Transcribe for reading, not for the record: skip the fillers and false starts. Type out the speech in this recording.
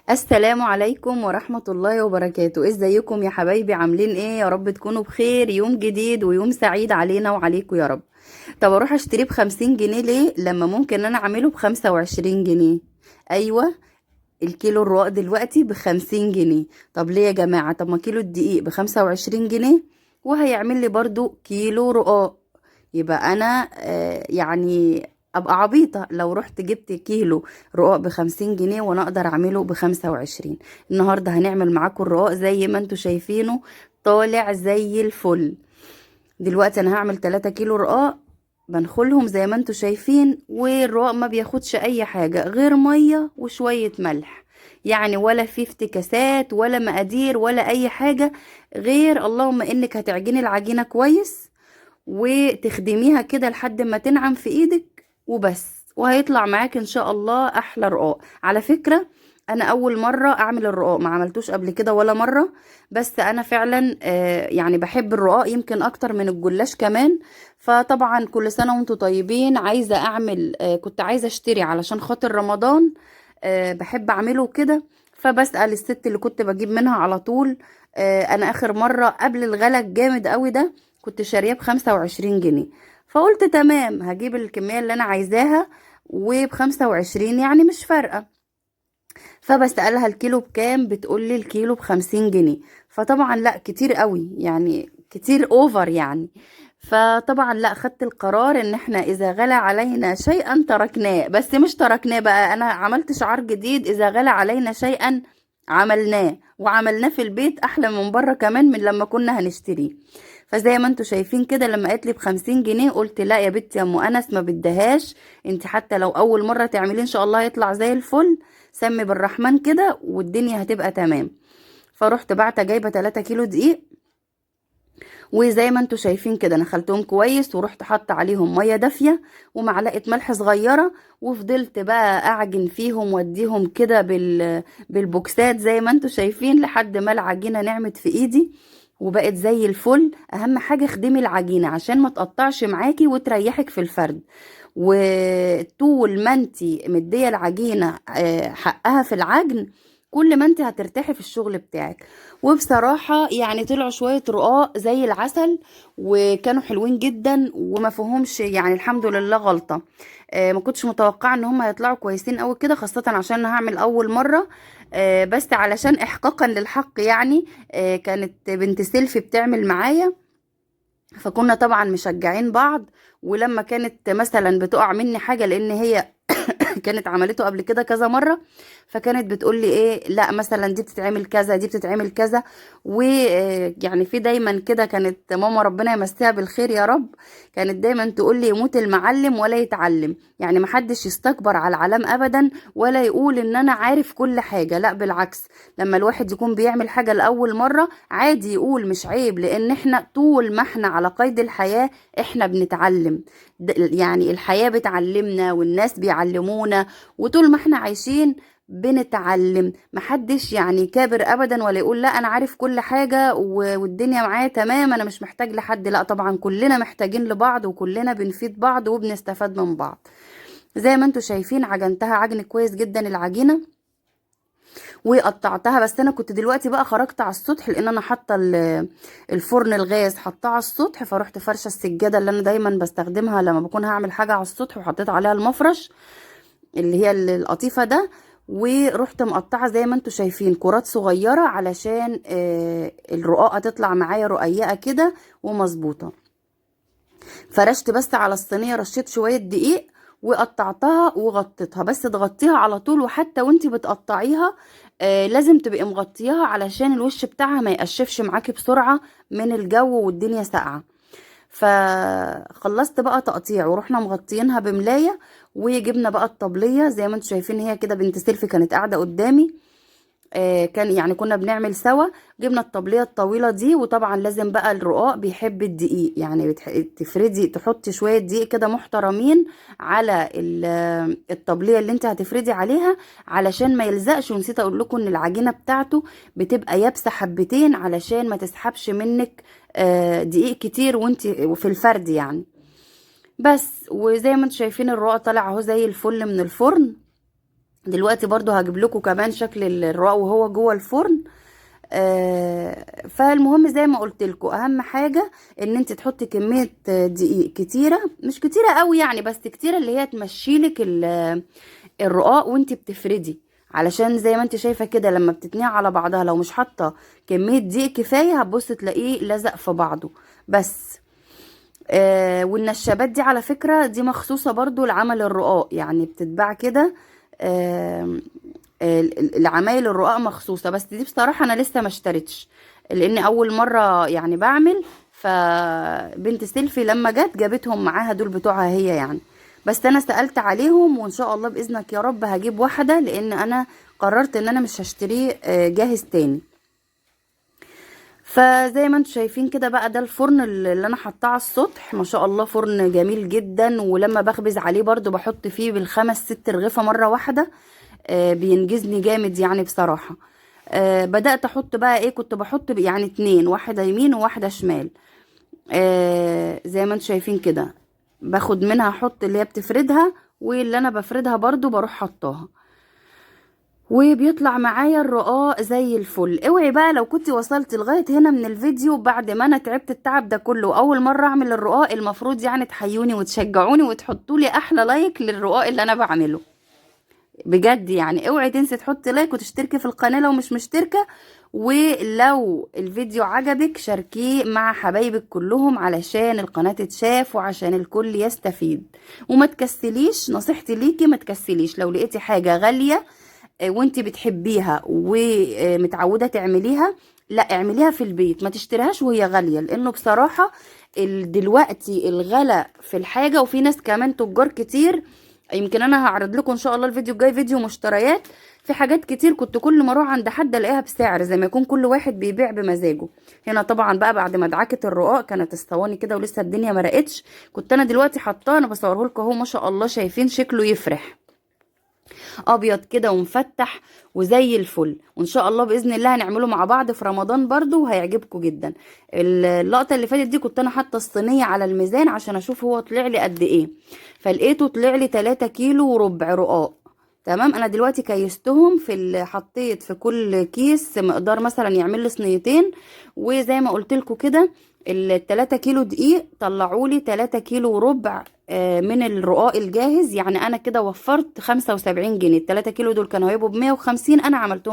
السلام عليكم ورحمة الله وبركاته. ازيكم يا حبايبي؟ عاملين ايه؟ يا رب تكونوا بخير. يوم جديد ويوم سعيد علينا وعليكم يا رب. طب اروح اشتريه ب50 جنيه ليه لما ممكن انا اعمله ب25 جنيه؟ ايوه، الكيلو الرقاق دلوقتي ب50 جنيه. طب ليه يا جماعة؟ طب ما كيلو الدقيق ب25 جنيه وهيعمل لي برضو كيلو رقاق. يبقى انا يعني ابقى عبيطة لو رحت جبت كيلو رقاق ب50 جنيه وانا اقدر اعمله ب25. النهاردة هنعمل معاكم الرقاق زي ما انتوا شايفينه، طالع زي الفل. دلوقتي انا هعمل 3 كيلو رقاق، بنخلهم زي ما انتوا شايفين، والرقاق ما بياخدش اي حاجة غير مية وشوية ملح. يعني ولا في افتكاسات ولا مقادير ولا اي حاجة، غير اللهم انك هتعجني العجينة كويس وتخدميها كده لحد ما تنعم في ايدك وبس، وهيطلع معاك ان شاء الله احلى رقاق. على فكرة، انا اول مرة اعمل الرقاق، ما عملتوش قبل كده ولا مرة. بس انا فعلا يعني بحب الرقاق يمكن اكتر من الجلاش كمان. فطبعا كل سنة وانتم طيبين. عايزة اعمل كنت عايزة اشتري علشان خاطر رمضان، بحب اعمله كده. فبسأل الست اللي كنت بجيب منها على طول. انا اخر مرة قبل الغلا الجامد قوي ده كنت شاريه ب25 جنيه. فقلت تمام، هجيب الكمية اللي انا عايزاها وب25 يعني مش فارقة. فبسألها الكيلو بكام، بتقولي الكيلو ب50 جنيه. فطبعا لا، كتير قوي يعني، كتير اوفر يعني. فطبعا لا، خدت القرار ان احنا اذا غلى علينا شيئا تركناه. بس مش تركناه بقى، انا عملت شعار جديد: اذا غلى علينا شيئا عملناه، وعملناه في البيت احلى من بره كمان من لما كنا هنشتريه. فزي ما انتوا شايفين كده، لما قالت لي ب50 جنيه قلت لا يا بنتي يا ام انس، ما بدهاش. انت حتى لو اول مرة تعمليه ان شاء الله هيطلع زي الفل. سمي بالرحمن كده والدنيا هتبقى تمام. فروحت بعت جايبه 3 كيلو دقيق، وزي ما انتوا شايفين كده نخلتهم كويس، ورحت حاطه عليهم ميه دافيه ومعلقه ملح صغيره. وفضلت بقى اعجن فيهم واديهم كده بالبوكسات زي ما انتوا شايفين لحد ما العجينه نعمت في ايدي وبقت زي الفل. اهم حاجه خدمي العجينه عشان ما تقطعش معاكي وتريحك في الفرد. وطول ما انتي مديه العجينه حقها في العجن، كل ما انت هترتاحي في الشغل بتاعك. وبصراحة يعني طلعوا شوية رقاق زي العسل، وكانوا حلوين جدا وما فيهمش يعني الحمد لله غلطة. ما كنتش متوقعة ان هم هيطلعوا كويسين قوي كده، خاصة عشان هعمل اول مرة. بس علشان احقاقا للحق يعني، كانت بنت سيلفي بتعمل معايا، فكنا طبعا مشجعين بعض. ولما كانت مثلا بتقع مني حاجة، لان هي كانت عملته قبل كده كذا مرة، فكانت بتقول لي ايه، لا مثلا دي بتتعمل كذا، دي بتتعمل كذا. ويعني في دايما كده كانت ماما ربنا يمسيها بالخير يا رب، كانت دايما تقول لي يموت المعلم ولا يتعلم. يعني محدش يستكبر على العلام ابدا، ولا يقول ان انا عارف كل حاجة. لا بالعكس، لما الواحد يكون بيعمل حاجة لأول مرة عادي يقول، مش عيب، لان احنا طول ما احنا على قيد الحياة احنا بنتعلم. يعني الحياة بتعلمنا والناس بيعلمونا، وطول ما احنا عايشين بنتعلم. محدش يعني كابر ابدا ولا يقول لا انا عارف كل حاجة والدنيا معايا تمام انا مش محتاج لحد. لا طبعا، كلنا محتاجين لبعض وكلنا بنفيد بعض وبنستفاد من بعض. زي ما انتوا شايفين عجنتها عجن كويس جدا العجينة وقطعتها. بس انا كنت دلوقتي بقى خرجت على السطح، لان انا حاطه الفرن الغاز حطاه على السطح. فرحت فرشه السجاده اللي انا دايما بستخدمها لما بكون هعمل حاجه على السطح، وحطيت عليها المفرش اللي هي القطيفه ده. ورحت مقطعه زي ما انتوا شايفين كرات صغيره علشان الرقاقه تطلع معايا رقيقه كده ومظبوطه. فرشت بس على الصينيه، رشيت شويه دقيق وقطعتها وغطيتها. بس تغطيها على طول، وحتى وانتي بتقطعيها لازم تبقي مغطياها علشان الوش بتاعها ما يقشفش معاكي بسرعة من الجو والدنيا ساقعة. فخلصت بقى تقطيع ورحنا مغطيينها بملاية. وجبنا بقى الطبلية زي ما انتوا شايفين، هي كده بنت سيلفي كانت قاعدة قدامي. كان يعني كنا بنعمل سوا. جبنا الطبلية الطويلة دي، وطبعا لازم بقى الرقاق بيحب الدقيق، يعني تفردي تحطي شوية دقيق كده محترمين على الطبلية اللي انت هتفردي عليها علشان ما يلزقش. ونسيت اقول لكم ان العجينة بتاعته بتبقى يابسة حبتين علشان ما تسحبش منك دقيق كتير وانت في الفرد يعني. بس وزي ما انتم شايفين الرقاق طالع اهو زي الفل من الفرن. دلوقتي برضو هجيب لكم كمان شكل الرقاق وهو جوه الفرن. فالمهم زي ما قلت لكم، اهم حاجه ان انت تحطي كميه دقيق كتيره، مش كتيره قوي يعني، بس كتيره اللي هي تمشيلك الرقاق وانت بتفردي، علشان زي ما انت شايفه كده لما بتتنيه على بعضها لو مش حاطه كميه دقيق كفايه هتبص تلاقيه لزق في بعضه. بس والنشابات دي على فكره دي مخصوصه برضو لعمل الرقاق، يعني بتتباع كده. آه العمايل الرقاق مخصوصة، بس دي بصراحة انا لسه ما اشتريتش، لان اول مرة يعني بعمل، فبنت سيلفي لما جت جابتهم معاها دول بتوعها هي يعني. بس انا سألت عليهم، وان شاء الله باذنك يا رب هجيب واحدة، لان انا قررت ان انا مش هشتريه جاهز تاني. فزي ما انتم شايفين كده بقى، ده الفرن اللي انا حطاه على السطح، ما شاء الله فرن جميل جدا. ولما بخبز عليه برضو بحط فيه بالخمس ست رغيفة مرة واحدة، بينجزني جامد يعني بصراحة. بدأت احط بقى ايه، كنت بحط يعني اتنين، واحدة يمين وواحدة شمال. زي ما انتم شايفين كده، باخد منها احط اللي هي بتفردها، واللي انا بفردها برضو بروح حطاها، وبيطلع معايا الرقاق زي الفل. اوعي بقى لو كنت وصلت لغاية هنا من الفيديو بعد ما انا تعبت التعب ده كله اول مرة اعمل الرقاق، المفروض يعني تحيوني وتشجعوني وتحطوا لي احلى لايك للرقاق اللي انا بعمله بجد. يعني اوعي تنسي تحطي لايك وتشتركي في القناة لو مش مشتركة، ولو الفيديو عجبك شاركيه مع حبايبك كلهم علشان القناة تتشاف وعشان الكل يستفيد. وما تكسليش، نصيحتي ليكي ما تكسليش، لو لقيتي حاجة غالية وانتي بتحبيها ومتعودة تعمليها، لا اعمليها في البيت، ما تشتريهاش وهي غالية، لانه بصراحة دلوقتي الغلا في الحاجة، وفي ناس كمان تجار كتير. يمكن انا هعرض لكم ان شاء الله الفيديو الجاي فيديو مشتريات في حاجات كتير، كنت كل ما اروح عند حد الاقيها بسعر، زي ما يكون كل واحد بيبيع بمزاجه. هنا طبعا بقى بعد ما دعكت الرقاق كانت الصواني كده ولسه الدنيا ما رقتش، كنت انا دلوقتي حطاه، انا بصوره لكم اهو، ما شاء الله شايفين شكله يفرح، ابيض كده ومفتح وزي الفل. وان شاء الله باذن الله هنعمله مع بعض في رمضان برضو وهيعجبكم جدا. اللقطه اللي فاتت دي كنت انا حاطه الصينيه على الميزان عشان اشوف هو طلع لي قد ايه، فلقيته طلع لي 3 كيلو وربع رقاق. تمام، انا دلوقتي كيستهم حطيت في كل كيس مقدار مثلا يعمل لي صينيتين، وزي ما قلت لكم كده ال3 كيلو دقيق طلعوا لي 3 كيلو وربع من الرقاق الجاهز. يعني انا كده وفرت 75 جنيه، ال3 كيلو دول كانوا هيبقوا ب 150، انا عملتهم